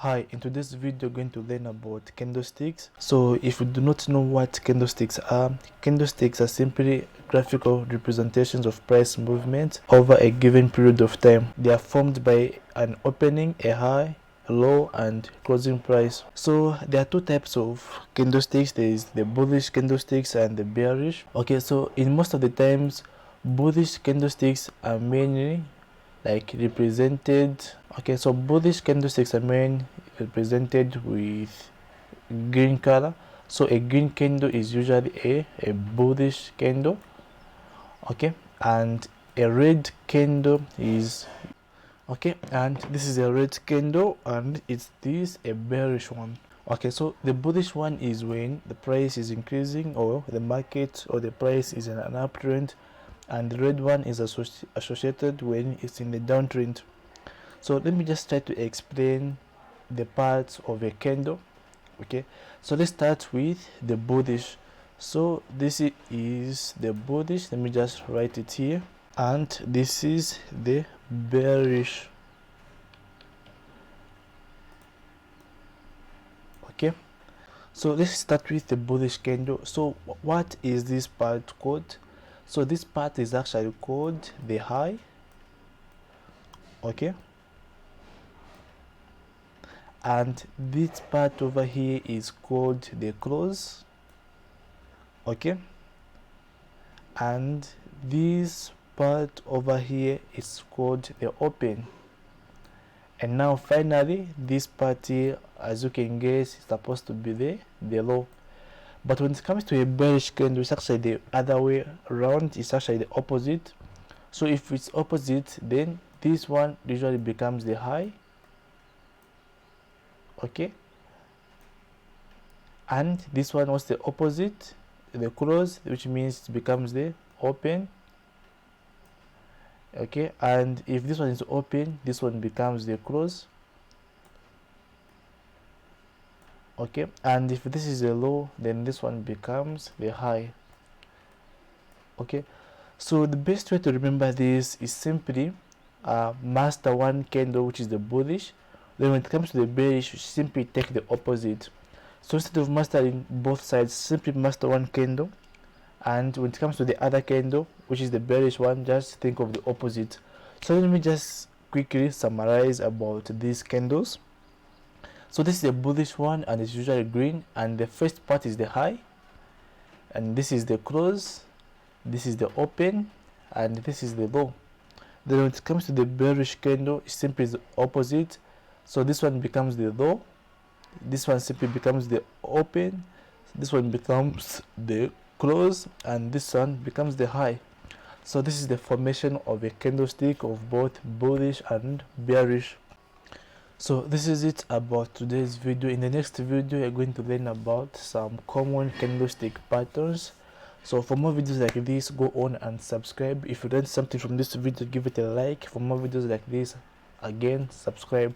Hi, in today's video, we're going to learn about candlesticks. So if you do not know what candlesticks are simply graphical representations of price movement over a given period of time. They are formed by an opening, a high, a low, and closing price. So there are two types of candlesticks. There is the bullish candlesticks and the bearish. Okay, so in most of the times, bullish candlesticks are mainly represented. Okay, so bullish candlesticks are mainly represented with green color. So a green candle is usually a bullish candle. Okay, and a red candle is okay, and this is a red candle, and it's this a bearish one. Okay, so the bullish one is when the price is increasing, or the market or the price is in an uptrend, and the red one is associated when it's in the downtrend. So let me just try to explain the parts of a candle. Okay, so let's start with the bullish. So this is the bullish. Let me just write it here, and this is the bearish. Okay, so let's start with the bullish candle. So what is this part called? So this part is actually called the high. Okay, and this part over here is called the close. Okay, and this part over here is called the open. And now finally this part here, as you can guess, is supposed to be the low. But when it comes to a bearish candle, it's actually the other way around. It's actually the opposite. So if it's opposite, then this one usually becomes the high. Okay, and this one was the opposite, the close, which means it becomes the open. Okay, and if this one is open, this one becomes the close. Okay, and if this is a low, then this one becomes the high. Okay, so the best way to remember this is simply master one candle, which is the bullish. Then when it comes to the bearish, you simply take the opposite. So instead of mastering both sides, simply master one candle, and when it comes to the other candle, which is the bearish one, just think of the opposite. So let me just quickly summarize about these candles. So this is a bullish one, and it's usually green, and the first part is the high, and this is the close, this is the open, and this is the low. Then when it comes to the bearish candle, it's simply the opposite. So this one becomes the low, this one simply becomes the open, this one becomes the close, and this one becomes the high. So this is the formation of a candlestick of both bullish and bearish. So this is it about today's video. In the next video, you're going to learn about some common candlestick patterns. So for more videos like this, go on and subscribe. If you learned something from this video, give it a like. For more videos like this, again, subscribe.